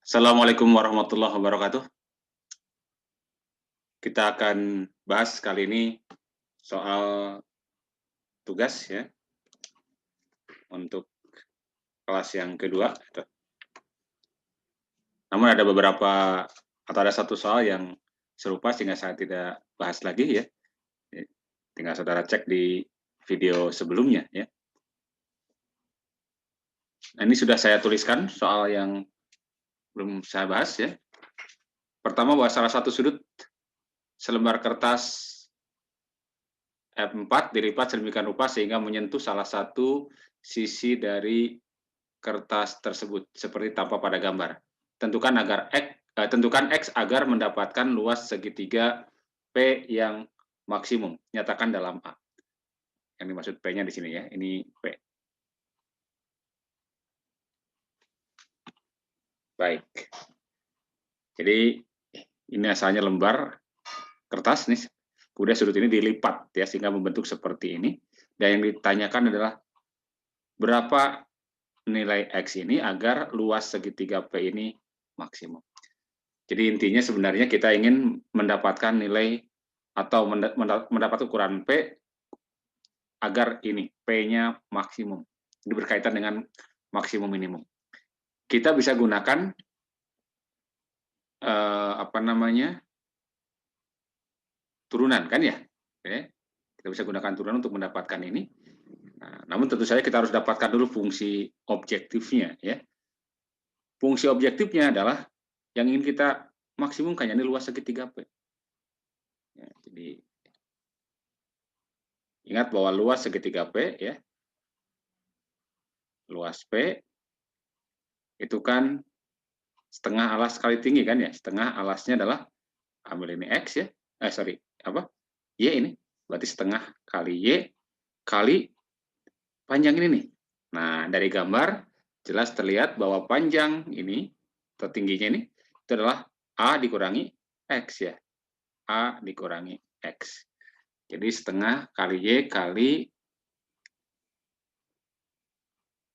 Assalamualaikum warahmatullahi wabarakatuh. Kita akan bahas kali ini soal tugas ya untuk kelas yang kedua. Namun ada beberapa atau ada satu soal yang serupa sehingga saya tidak bahas lagi ya. Tinggal saudara cek di video sebelumnya ya. Nah, ini sudah saya tuliskan soal yang belum saya bahas ya. Pertama, bahwa salah satu sudut selembar kertas F4 dilipat sedemikian rupa sehingga menyentuh salah satu sisi dari kertas tersebut seperti tampak pada gambar. Tentukan X agar mendapatkan luas segitiga P yang maksimum. Nyatakan dalam A. Yang dimaksud P-nya di sini ya. Ini P. Baik. Jadi ini asalnya lembar kertas nih. Kemudian sudut ini dilipat ya sehingga membentuk seperti ini. Dan yang ditanyakan adalah berapa nilai X ini agar luas segitiga P ini maksimum. Jadi intinya sebenarnya kita ingin mendapatkan nilai atau mendapat ukuran P agar ini P-nya maksimum. Ini berkaitan dengan maksimum minimum. Kita bisa gunakan turunan kan ya. Oke. Kita bisa gunakan turunan untuk mendapatkan ini. Nah, namun tentu saja kita harus dapatkan dulu fungsi objektifnya ya. Fungsi objektifnya adalah yang ingin kita maksimumkan, yakni luas segitiga P. Ya, jadi ingat bahwa luas segitiga P ya, luas P itu kan setengah alas kali tinggi kan ya, setengah alasnya adalah ambil ini X ya, Y ini, berarti setengah kali Y kali panjang ini nih. Nah, dari gambar jelas terlihat bahwa panjang ini, atau tingginya ini, itu adalah A dikurangi X ya, A dikurangi X. Jadi setengah kali Y kali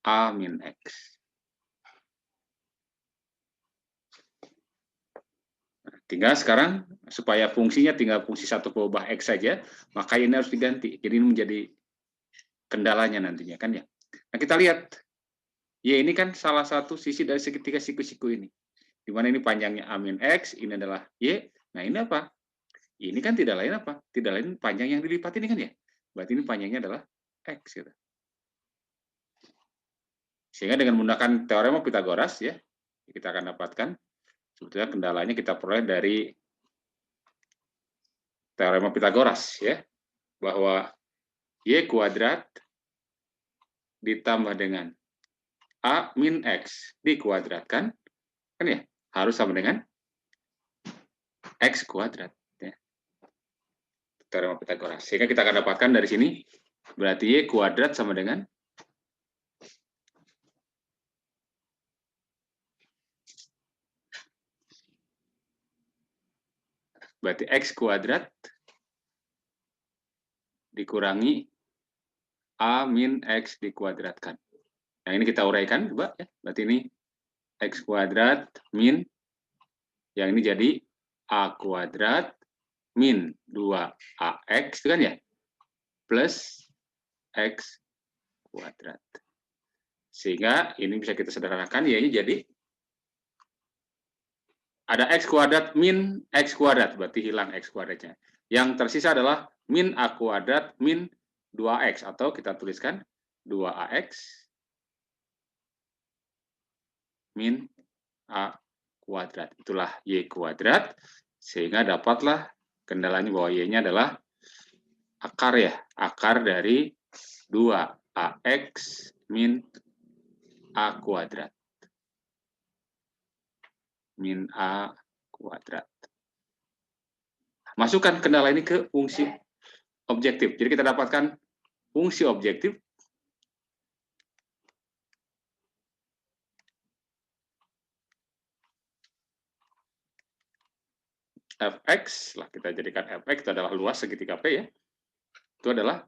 A min X. Tinggal sekarang, supaya fungsinya tinggal fungsi satu perubahan X saja, maka ini harus diganti. Jadi ini menjadi kendalanya nantinya kan ya. Nah kita lihat, Y ini kan salah satu sisi dari segitiga siku-siku ini. Di mana ini panjangnya A min X, ini adalah Y. Nah ini apa? Ini kan tidak lain apa? Tidak lain panjang yang dilipat ini kan ya. Berarti ini panjangnya adalah X gitu. Sehingga dengan menggunakan teorema Pitagoras ya, kita akan dapatkan sebetulnya kendalanya kita peroleh dari teorema Pitagoras ya, bahwa Y kuadrat ditambah dengan A min X dikuadratkan, kan ya, harus sama dengan X kuadrat. Ya. Teorema Pitagoras. Sehingga kita akan dapatkan dari sini, berarti Y kuadrat sama dengan berarti X kuadrat dikurangi A min X dikuadratkan. Nah, ini kita uraikan, coba ya. Berarti ini X kuadrat min, yang ini jadi A kuadrat min 2AX, kan ya? Plus X kuadrat. Sehingga ini bisa kita sederhanakan, ya ini jadi ada X kuadrat min X kuadrat, berarti hilang X kuadratnya. Yang tersisa adalah min A kuadrat min 2X, atau kita tuliskan 2AX min A kuadrat. Itulah Y kuadrat, sehingga dapatlah kendalanya bahwa Y-nya adalah akar ya, akar dari 2AX min A kuadrat. Min A kuadrat. Masukkan kendala ini ke fungsi objektif. Jadi kita dapatkan fungsi objektif Fx, lah kita jadikan Fx itu adalah luas segitiga P ya. Itu adalah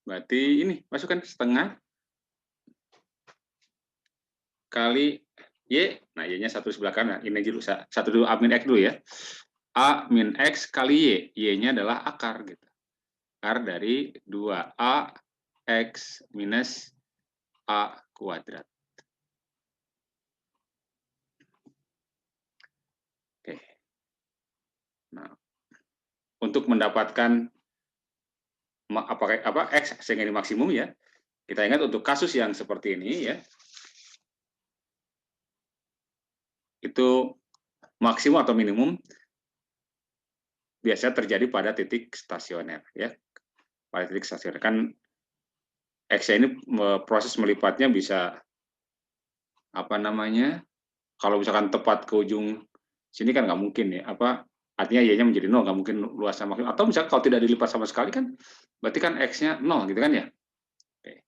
berarti ini masukkan setengah kali Y, nah Y-nya satu di sebelah kanan. Ini dulu, satu dulu A min X dulu ya. A min X kali Y. Y-nya adalah akar gitu. Akar dari 2A X minus A kuadrat. Oke. Nah, untuk mendapatkan apa X sehingga ini maksimum ya, kita ingat untuk kasus yang seperti ini ya, itu maksimum atau minimum biasanya terjadi pada titik stasioner ya. Pada titik stasioner kan X ini proses melipatnya bisa apa namanya? Kalau misalkan tepat ke ujung sini kan nggak mungkin ya. Apa artinya Y-nya menjadi 0, nggak mungkin luasnya maksimum. Atau misalkan kalau tidak dilipat sama sekali kan berarti kan X-nya 0 gitu kan ya. Oke.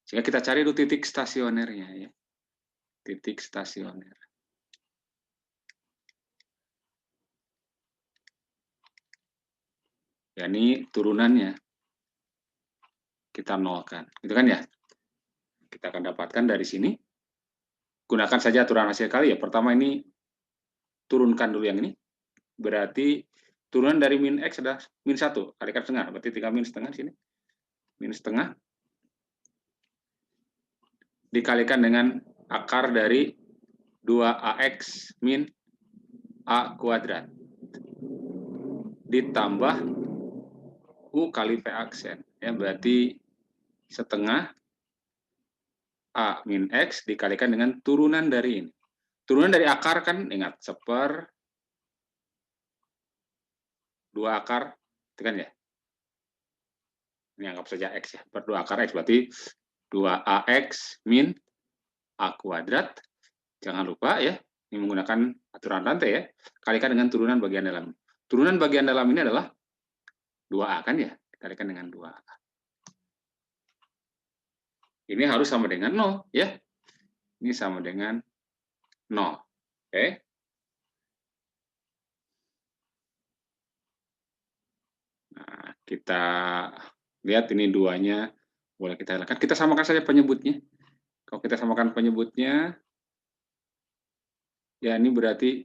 Sehingga kita cari dulu titik stasionernya ya. Titik stasioner. Ya ini turunannya kita nolkan, gitu kan ya? Kita akan dapatkan dari sini. Gunakan saja aturan hasil kali ya. Pertama ini turunkan dulu yang ini. Berarti turunan dari min X adalah min 1, kalikan setengah. Berarti tinggal min setengah di sini. Min setengah dikalikan dengan akar dari 2AX min A kuadrat. Ditambah U kali P aksen. Ya, berarti setengah A min X dikalikan dengan turunan dari ini. Turunan dari akar kan ingat, 1/2 akar, itu kan ya? Ini anggap saja X ya, per 2 akar X, berarti 2AX min A kuadrat. Jangan lupa ya, ini menggunakan aturan rantai ya, kalikan dengan turunan bagian dalam. Turunan bagian dalam ini adalah 2A kan ya, dikalikan dengan 2A. Ini harus sama dengan 0 ya. Ini sama dengan 0. Oke. Nah, kita lihat ini duanya boleh kita hilangkan. Kita samakan saja penyebutnya. Kalau kita samakan penyebutnya, ya ini berarti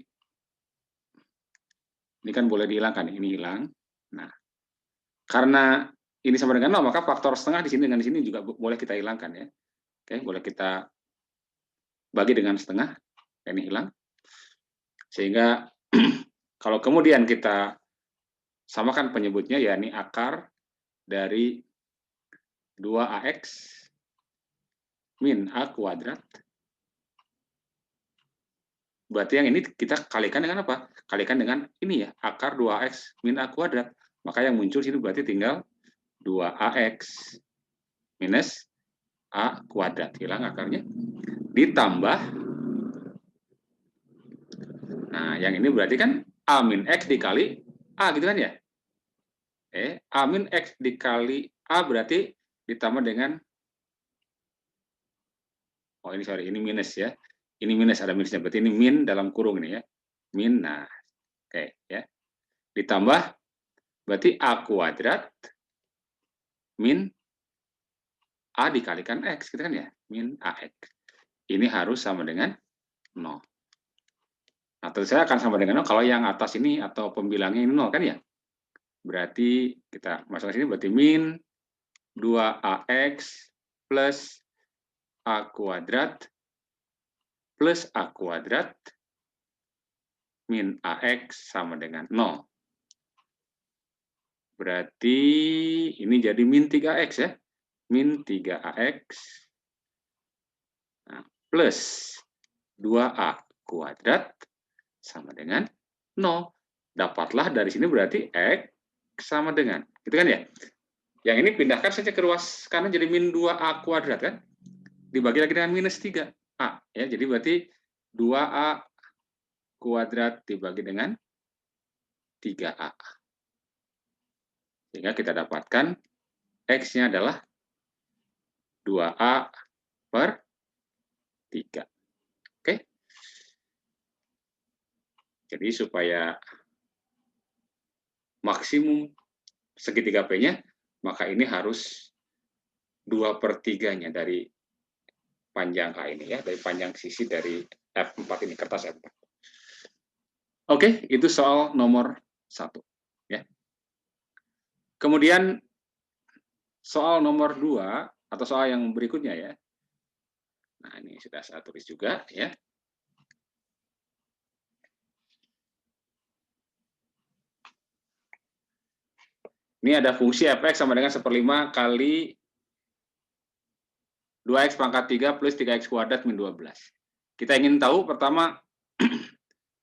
ini kan boleh dihilangkan, ini hilang. Nah, karena ini sama dengan 0, maka faktor setengah di sini dengan di sini juga boleh kita hilangkan ya. Oke, boleh kita bagi dengan setengah, ini hilang. Sehingga kalau kemudian kita samakan penyebutnya, ya ini akar dari 2AX min A kuadrat. Berarti yang ini kita kalikan dengan apa? Kalikan dengan ini ya, akar 2AX min A kuadrat. Maka yang muncul sini berarti tinggal 2AX minus A kuadrat. Hilang akarnya. Ditambah, nah yang ini berarti kan A min X dikali A gitu kan ya? A min X dikali A berarti ditambah dengan, oh ini sorry, ini minus ya. Ini minus, ada minusnya, berarti ini min dalam kurung ini ya. Min, nah, oke ya. Ditambah, berarti A kuadrat min A dikalikan X, gitu kan ya? Min AX. Ini harus sama dengan 0. Nah, tentu saya akan sama dengan 0 kalau yang atas ini atau pembilangnya ini 0 kan ya? Berarti kita masuk ke sini berarti min 2AX plus A kuadrat plus A kuadrat min AX sama dengan 0. Berarti ini jadi min 3AX ya. Min 3AX nah, plus 2A kuadrat sama dengan 0. Dapatlah dari sini berarti X sama dengan, gitu kan ya? Yang ini pindahkan saja ke ruas kanan jadi min 2A kuadrat kan? Dibagi lagi dengan minus 3A. Ya, jadi berarti 2A kuadrat dibagi dengan 3A. Sehingga kita dapatkan X-nya adalah 2A per 3. Oke? Jadi supaya maksimum segitiga P-nya, maka ini harus 2/3-nya dari panjang H ini ya, dari panjang sisi dari F4 ini, kertas F4. Oke, itu soal nomor 1 ya. Kemudian soal nomor 2 atau soal yang berikutnya ya. Nah, ini sudah saya tulis juga ya. Ini ada fungsi fx sama dengan 1/5 kali 2x pangkat 3 plus 3x kuadrat min 12. Kita ingin tahu pertama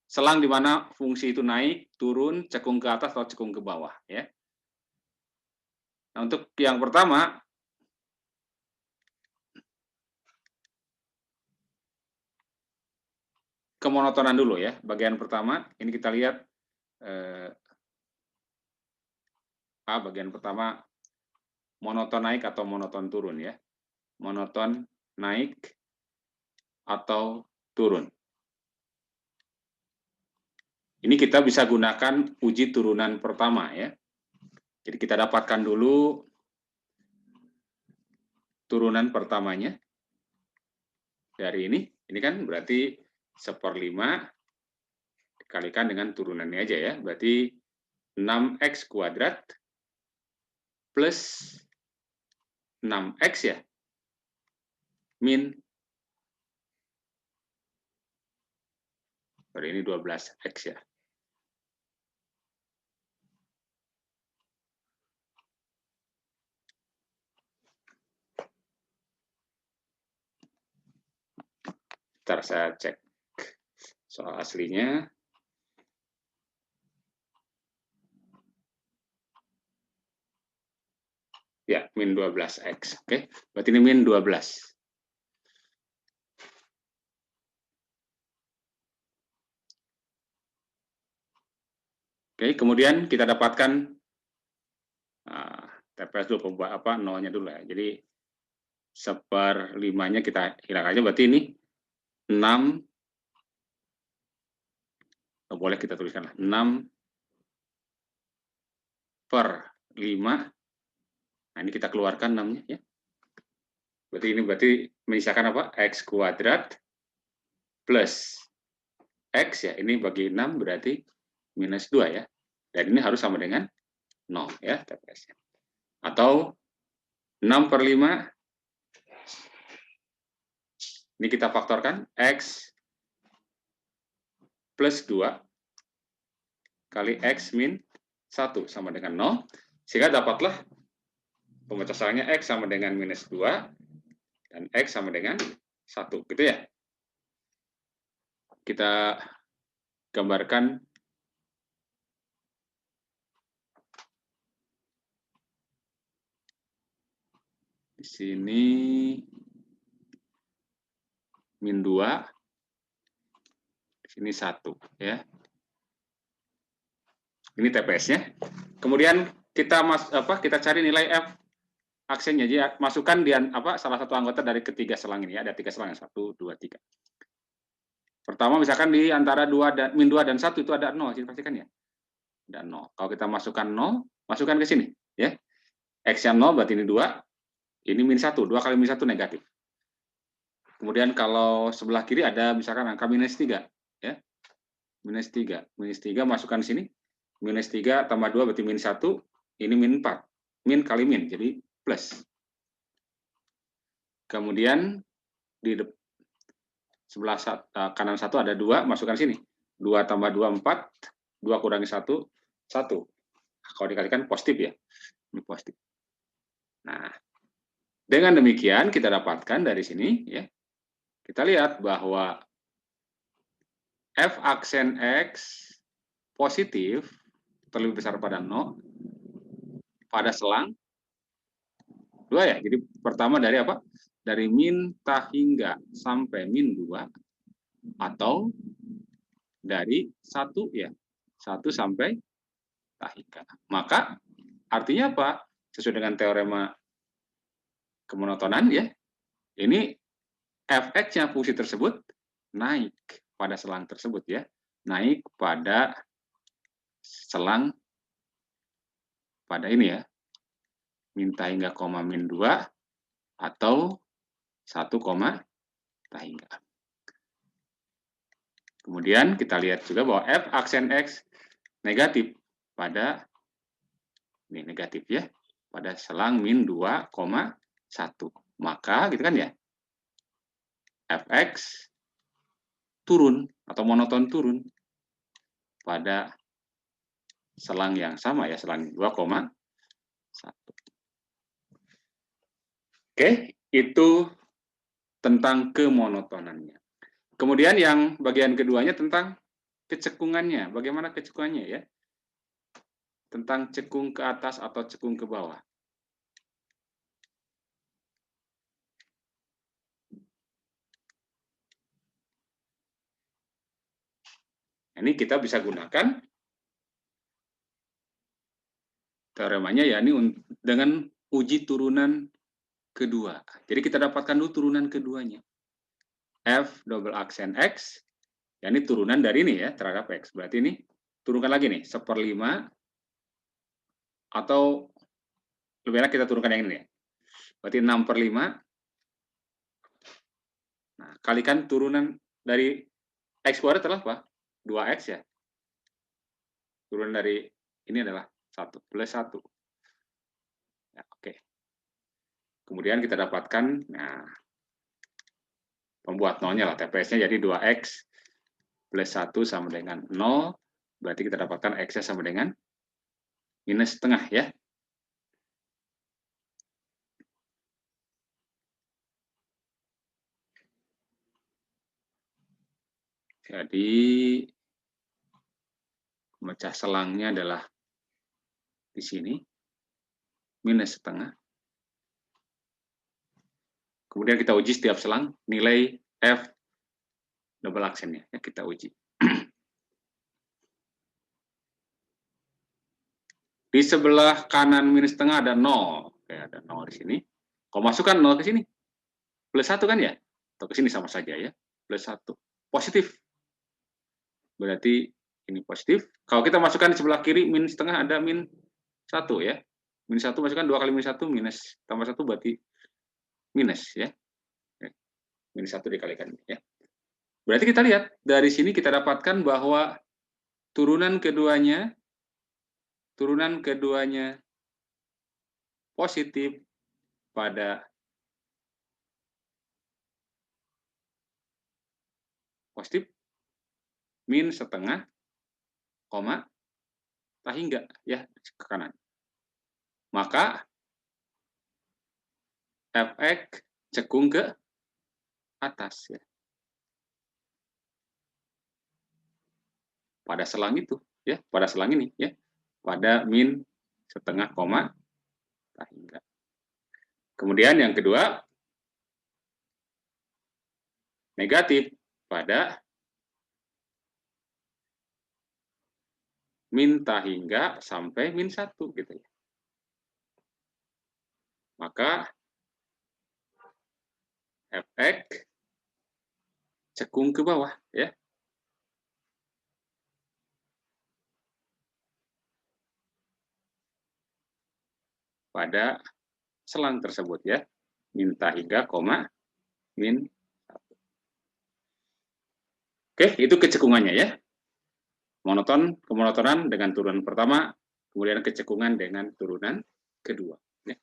selang di mana fungsi itu naik, turun, cekung ke atas atau cekung ke bawah ya. Nah, untuk yang pertama kemonotonan dulu ya. Bagian pertama ini kita lihat bagian pertama monoton naik atau monoton turun ya. Monoton naik atau turun. Ini kita bisa gunakan uji turunan pertama ya. Jadi kita dapatkan dulu turunan pertamanya dari ini. Ini kan berarti 1/5 dikalikan dengan turunannya aja ya. Berarti 6x kuadrat plus 6x ya, min, sorry ini 12x ya. Ntar saya cek soal aslinya. Ya, min 12x. Oke, berarti ini min 12. Oke, kemudian kita dapatkan TPS dulu, nolnya dulu ya. Jadi 1/5-nya kita hilang aja, berarti ini 6, boleh kita tuliskan 6/5. Nah, ini kita keluarkan 6-nya ya. Berarti ini menyisakan apa? X kuadrat plus X ya, ini bagi 6 berarti minus 2 ya. Dan ini harus sama dengan 0 ya TPS-nya. Atau 6/5, ini kita faktorkan, X plus 2 kali X min 1 sama dengan 0, sehingga dapatlah pemecahannya X sama dengan minus 2, dan X sama dengan 1, gitu ya. Kita gambarkan di sini min 2, di sini 1 ya. Ini TPS-nya. Kemudian kita cari nilai F aksennya. Jadi masukkan di salah satu anggota dari ketiga selang ini ya. Ada 3 selang, 1, 2, 3. Pertama misalkan di antara min 2 dan 1 itu ada 0, jadi pastikan ya. Ada 0. Kalau kita masukkan 0, masukkan ke sini ya. X-nya 0 berarti ini 2. Ini min 1, 2 kali min 1 negatif. Kemudian kalau sebelah kiri ada misalkan angka minus 3 ya. Minus 3. Minus 3 masukkan di sini. Minus 3 tambah 2 berarti min 1, ini min 4. Min kali min, jadi plus. Kemudian di sebelah kanan 1 ada 2, masukkan sini. 2 tambah 2, 4. 2 kurangi 1, 1. Kalau dikalikan positif ya. Ini positif. Nah, dengan demikian kita dapatkan dari sini ya. Kita lihat bahwa F aksen X positif terlebih besar pada 0 pada selang 2 ya. Jadi pertama dari apa? Dari min ta hingga sampai min 2 atau dari 1 ya. 1 sampai ta hingga. Maka artinya apa? Sesuai dengan teorema kemonotonan ya. Ini Fx-nya fungsi tersebut naik pada selang tersebut ya. Naik pada selang pada ini ya. Min ta hingga koma min 2 atau 1, hingga. Kemudian kita lihat juga bahwa f aksen x negatif pada ini negatif ya, pada selang min 2,1. Maka gitu kan ya, fx turun atau monoton turun pada selang yang sama ya, selang 2,1. Oke, itu tentang kemonotonannya. Kemudian yang bagian keduanya tentang kecekungannya. Bagaimana kecekungannya ya? Tentang cekung ke atas atau cekung ke bawah. Ini kita bisa gunakan teoremanya ya ini dengan uji turunan kedua. Jadi kita dapatkan dulu turunan keduanya. F double aksen X, ya ini turunan dari ini ya terhadap X. Berarti ini turunkan lagi nih, 1/5 atau lebih enak kita turunkan yang ini ya. Berarti 6/5. Nah, kalikan turunan dari X kuadrat adalah apa? 2X ya. Turunan dari ini adalah 1 plus 1. Ya, oke. Kemudian kita dapatkan, nah, pembuat nolnya lah, TPS-nya jadi 2X plus 1 sama dengan 0, berarti kita dapatkan X-nya sama dengan minus setengah ya. Jadi, pemecah selangnya adalah di sini, minus setengah. Kemudian kita uji setiap selang, nilai F double aksennya, ya, kita uji. Di sebelah kanan minus setengah ada 0. Oke, ada 0 di sini. Kalau masukkan 0 ke sini, plus 1 kan ya? Atau ke sini sama saja ya, plus 1. Positif. Berarti ini positif. Kalau kita masukkan di sebelah kiri, min setengah ada min 1 ya. Min 1 masukkan 2 kali min 1, minus. Tambah 1 berarti minus ya. Min 1 dikalikan ya. Berarti kita lihat, dari sini kita dapatkan bahwa turunan keduanya positif pada positif min setengah, koma, tak hingga ya ke kanan. Maka fx cekung ke atas ya. Pada selang itu ya, pada selang ini ya. Pada min setengah, koma, tak hingga. Kemudian yang kedua, negatif pada min tak hingga sampai min 1 gitu ya. Maka fx cekung ke bawah ya. Pada selang tersebut ya. Min tak hingga, koma, min 1. Oke, itu kecekungannya ya. Kemonotonan dengan turunan pertama, kemudian kecekungan dengan turunan kedua. Ya.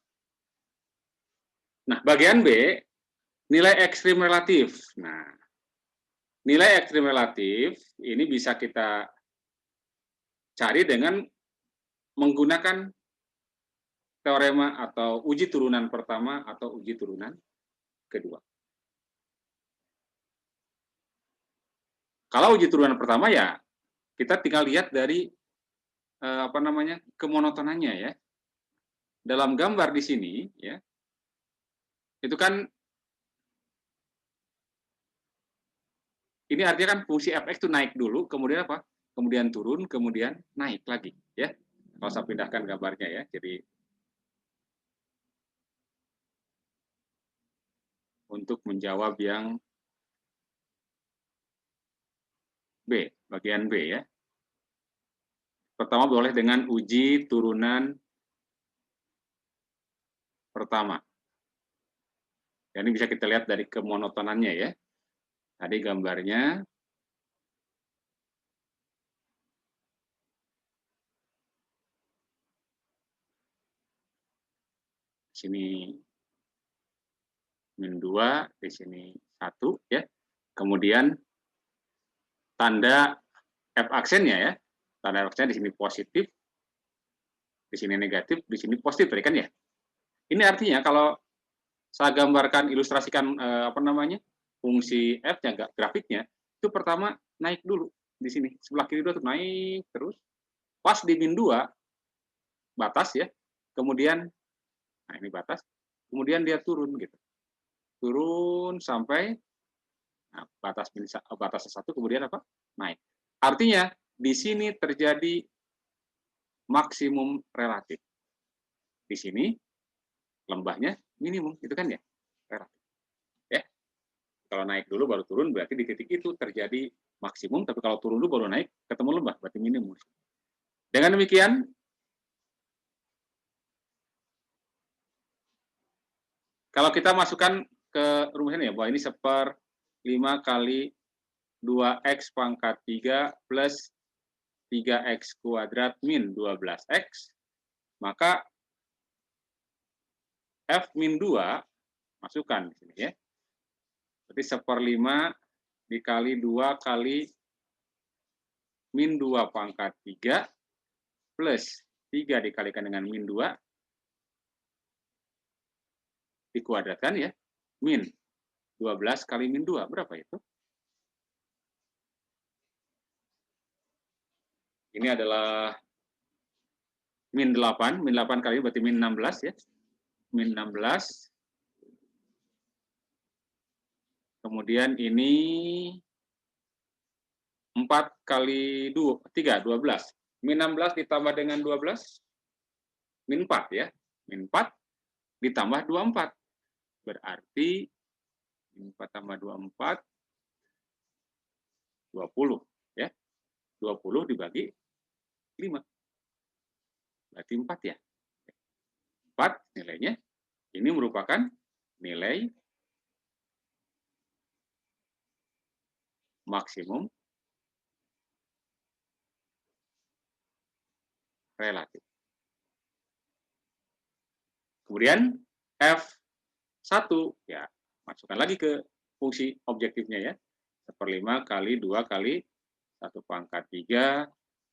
Nah, bagian B, nilai ekstrim relatif. Nah, nilai ekstrim relatif ini bisa kita cari dengan menggunakan teorema atau uji turunan pertama atau uji turunan kedua. Kalau uji turunan pertama ya kita tinggal lihat dari kemonotonannya ya. Dalam gambar di sini ya, itu kan ini artinya kan fungsi fx itu naik dulu, kemudian apa? Kemudian turun, kemudian naik lagi ya. Kalau saya pindahkan gambarnya ya, jadi untuk menjawab yang B, bagian B ya. Pertama boleh dengan uji turunan pertama. Ya, ini bisa kita lihat dari kemonotonannya ya. Tadi gambarnya sini min 2, di sini 1 ya. Kemudian tanda F aksennya ya. Tanda F aksennya di sini positif, di sini negatif, di sini positif kan ya. Ini artinya kalau saya gambarkan, ilustrasikan fungsi F-nya, grafiknya, itu pertama naik dulu di sini, sebelah kiri dulu tuh naik terus, pas di min 2, batas ya, kemudian, nah ini batas, kemudian dia turun gitu, turun sampai nah, batas 1, kemudian apa? Naik. Artinya di sini terjadi maksimum relatif. Di sini lembahnya minimum, itu kan ya? Relatif. Ya. Kalau naik dulu baru turun, berarti di titik itu terjadi maksimum, tapi kalau turun dulu baru naik, ketemu lembah, berarti minimum. Dengan demikian, kalau kita masukkan ke rumusnya ya, bahwa ini 1/5 kali 2x pangkat 3 plus 3x kuadrat min 12x, maka F min 2, masukkan di sini ya. Berarti 1/5 dikali 2 kali min 2 pangkat 3 plus 3 dikalikan dengan min 2 dikuadratkan ya, min 12 kali min 2, berapa itu? Ini adalah min 8 kali berarti min 16 ya, min 16, kemudian ini 4 kali 3, 12, min 16 ditambah dengan 12, min 4 ya, min 4 ditambah 24, berarti min 4 tambah 24, 20 ya, 20 dibagi 5, berarti 4 ya, 4 nilainya, ini merupakan nilai maksimum relatif. Kemudian F1 ya, masukkan lagi ke fungsi objektifnya ya. 1/5 kali 2 kali 1 pangkat 3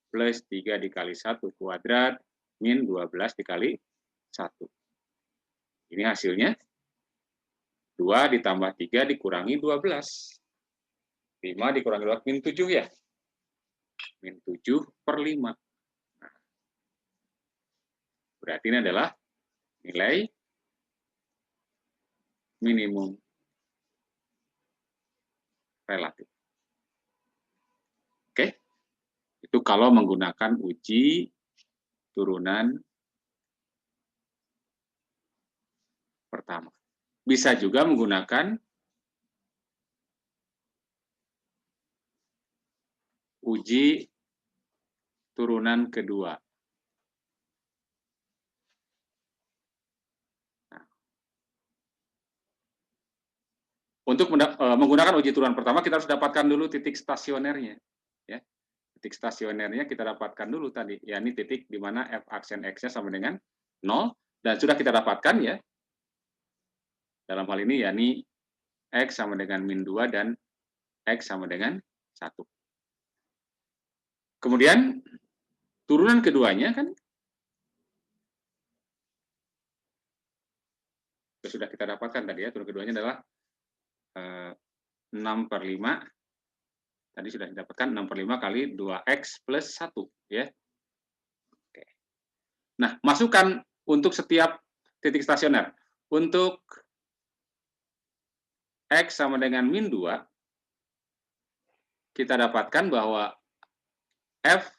plus 3 dikali 1 kuadrat min 12 dikali 1. Ini hasilnya 2 ditambah 3 dikurangi 12. 5 dikurangi 2, min 7 ya. Min 7/5. Nah, berarti ini adalah nilai minimum relatif. Oke, itu kalau menggunakan uji turunan pertama. Bisa juga menggunakan uji turunan kedua. Nah, untuk menggunakan uji turunan pertama, kita harus dapatkan dulu titik stasionernya. Ya. Titik stasionernya kita dapatkan dulu tadi. Ya, ini titik di mana F aksen X-nya sama dengan 0. Dan sudah kita dapatkan ya. Dalam hal ini, ya ini X sama dengan min 2 dan X sama dengan 1. Kemudian, turunan keduanya kan sudah kita dapatkan tadi ya, turunan keduanya adalah 6/5, tadi sudah didapatkan 6/5 kali 2x plus 1 ya. Oke. Nah, masukkan untuk setiap titik stasioner. Untuk x sama dengan min 2, kita dapatkan bahwa f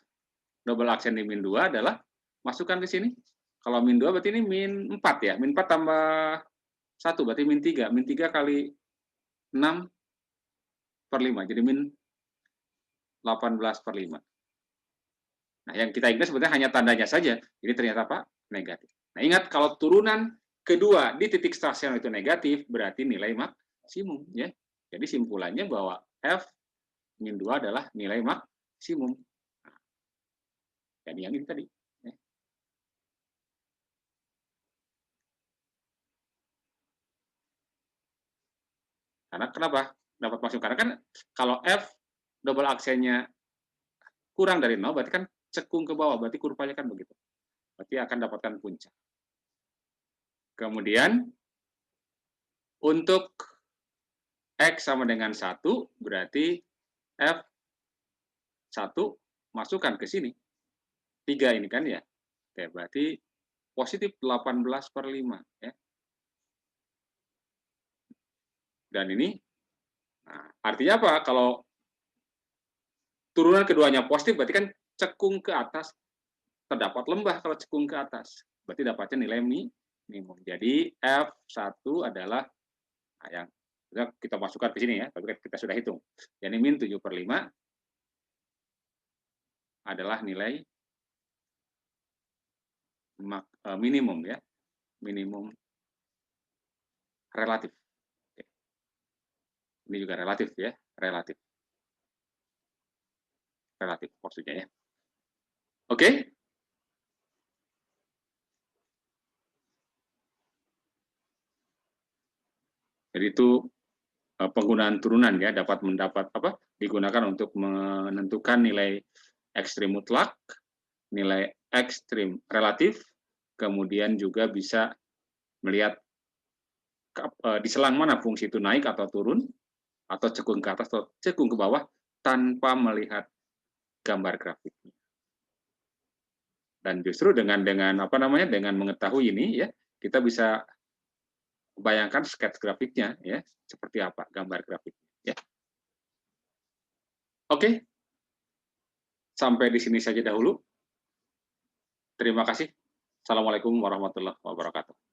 double aksen di min 2 adalah, masukkan ke sini. Kalau min 2 berarti ini min 4 ya. Min 4 tambah 1 berarti min 3. Min 3 kali 6/5. Jadi min 18/5. Nah, yang kita ingat sebetulnya hanya tandanya saja. Ini ternyata apa? Negatif. Nah, ingat kalau turunan kedua di titik stasioner itu negatif, berarti nilai maksimum ya. Jadi simpulannya bahwa F-2 adalah nilai maksimum. Nah, jadi yang ini tadi. Karena kenapa? Dapat maksimum. Karena kan kalau F double aksennya kurang dari 0, berarti kan cekung ke bawah, berarti kurvanya kan begitu. Berarti akan dapatkan puncak. Kemudian, untuk X sama dengan 1, berarti F1 masukkan ke sini. 3 ini kan ya. Oke, berarti positif 18/5. Ya. Dan ini, nah, artinya apa? Kalau turunan keduanya positif, berarti kan cekung ke atas, terdapat lembah kalau cekung ke atas. Berarti dapatnya nilai minimum. Jadi F1 adalah, nah, yang kita masukkan ke sini ya, tapi kita sudah hitung. Jadi min 7/5 adalah nilai minimum ya, minimum relatif. Ini juga relatif ya, relatif maksudnya ya. Oke? Jadi itu penggunaan turunan ya, dapat digunakan untuk menentukan nilai ekstrim mutlak, nilai ekstrim relatif, kemudian juga bisa melihat di selang mana fungsi itu naik atau turun, atau cekung ke atas atau cekung ke bawah tanpa melihat gambar grafiknya. Dan justru dengan mengetahui ini ya, kita bisa bayangkan sketch grafiknya ya, seperti apa gambar grafiknya ya. Oke. Sampai di sini saja dahulu. Terima kasih. Assalamualaikum warahmatullahi wabarakatuh.